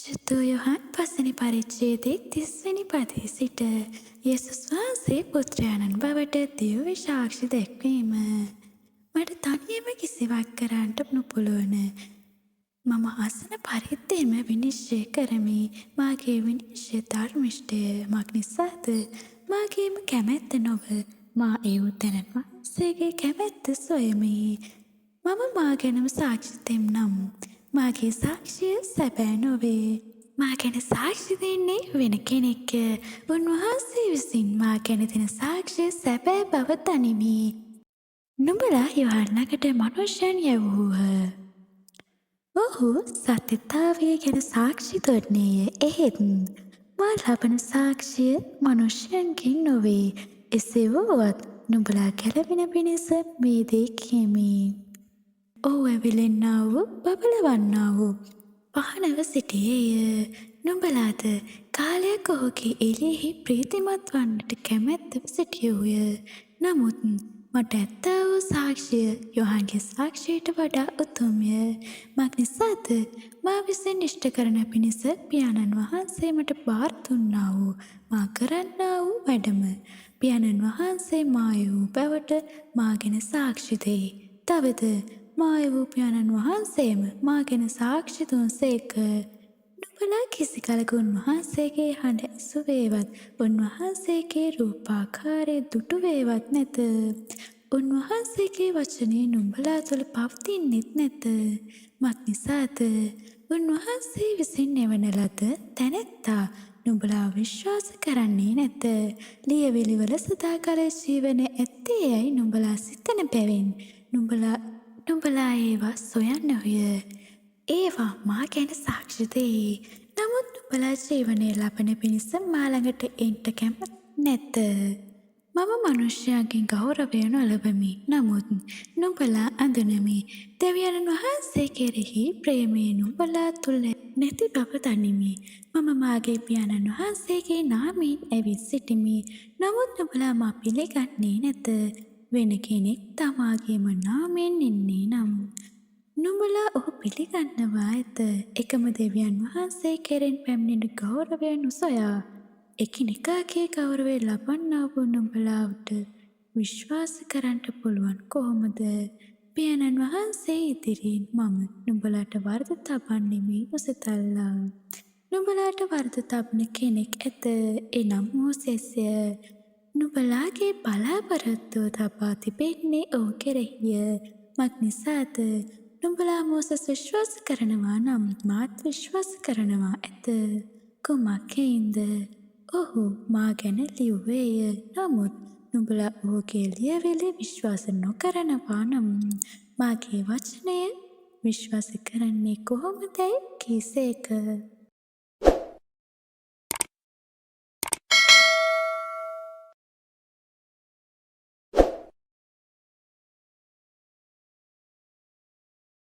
විශුද්ධ යොහන් පස්වෙනි පරිච්ඡේදයේ 30 වෙනි පදයේ සිට යේසුස් වහන්සේ පුත්‍රයාණන් බවට දිව්‍ය සාක්ෂි දැක්වීම. මට තනියම කිසිවක් කරන්නට නොපුළුවන. මම අසන පරිද්දෙම විනිශ්චය කරමි. මාගේ විනිශ්චය ධර්මිෂ්ඨය. මක් නිසාද? මාගේම කැමැත්ත නොව මා ඒ උත්තැනන් වහන්සේගේ කැමැත්ත සොයමි. මම මා ගැනම සාක්ෂි දෙන්නම්. මාගේ සාක්ෂිය සැබෑ නොවේ. මා ගැන සාක්ෂි දෙන්නේ වෙන කෙනෙක්. උන්වහන්සේ විසින් මා ගැන දෙන සාක්ෂිය සැබෑ බව දනිමි. නුඹලා යොහන් ළඟට මනුෂ්‍යයන් යැවූහ. ඔහු සත්‍යතාවය ගැන සාක්ෂි දුන්නේය. එහෙත් මා ලබන සාක්ෂිය මනුෂ්‍යයන්ගෙන් නොවේ. එසේ වුවත් නුඹලා ගැලවෙන පිණිස මේ දේ කියමි. ඔහු ඇවිලෙන්නා වූ බබලවන්නා වූ පහනව සිටියේය. නුඹලාද කාලයක් ඔහුගේ එළියෙහි ප්‍රීතිමත් වන්නට කැමැත්තව සිටියෝය. නමුත් මට ඇත්තා වූ සාක්ෂිය යොහන්ගේ සාක්ෂියට වඩා උතුම්ය. මක් නිසාද? මා විසින් ඉෂ්ට කරන පිණිස පියාණන් වහන්සේ මට බාර දුන්නා වූ මා කරන්නා වූ වැඩම පියාණන් වහන්සේ මාය වූ බවට මා ගැන සාක්ෂි දෙයි. තවද මාය වූ පියාණන් වහන්සේම මා ගැන සාක්ෂි දුන් සේක. නුඹලා කිසි කලක උන්වහන්සේගේ හඬ ඇසුවේවත් උන්වහන්සේගේ රූපාකාරය දුටුවේවත් නැත. උන්වහන්සේගේ වචනය නුඹලා තුළ පවතින්නෙත් නැත. මක් නිසාද? උන්වහන්සේ විසින් එවන ලද තැනැත්තා නුඹලා විශ්වාස කරන්නේ නැත. ලියවිලිවල සදාකාල ජීවනය ඇත්තේ යැයි නුඹලා සිතන බැවින් නුඹලා ඒවා සොයන්නෝය. ඒවා මා ගැන සාක්ෂි දෙයි. නමුත් නුඹලා ජීවනය ලබන පිණිස මා ළඟට එන්ට කැමති නැත. මම මනුෂ්‍යයන්ගෙන් ගෞරවය නොලබමි. නමුත් නුඹලා අඳුනමි. දෙවියන් වහන්සේ කෙරෙහි ප්‍රේමය නුඹලා තුළ නැති බව දනිමි. මම මාගේ පියාණන් වහන්සේගේ නාමයෙන් ඇවිත් සිටිමි. නමුත් නුඹලා මා පිළිගන්නේ නැත. වෙන කෙනෙක් තමාගේම නාමයෙන් එන්නේ නම් නුඹලා ඔහු පිළිගන්නවා ඇත. එකම දෙවියන් වහන්සේ කෙරෙන් පැමිණෙන ගෞරවය නොසොයා එකිනෙකාගේ ගෞරවය ලබන්නා වූ නුඹලාට විශ්වාස කරන්නට පුළුවන් කොහොමද? පියාණන් වහන්සේ ඉදිරියෙන් මම නුඹලාට වරද තබන්නෙමි නොසිතල්ලා. නුඹලාට වරද තබන කෙනෙක් ඇත. එනම් මෝසෙස්ය. නුඹලාගේ බලාපොරොත්තුව තබා තිබෙන්නේ ඔහු කෙරෙහිය. මක් නිසාද? නුඹලා මෝසෙස් විශ්වාස කරනවා නම් මාත් විශ්වාස කරනවා ඇත. කුමක් හේයින්ද? ඔහු මා ගැන ලිව්වේය. නමුත් නුඹලා ඔහුගේ ලියවිලි විශ්වාස නොකරනවා නම් මාගේ වචනය විශ්වාස කරන්නේ කොහොමදැයි කීසේක.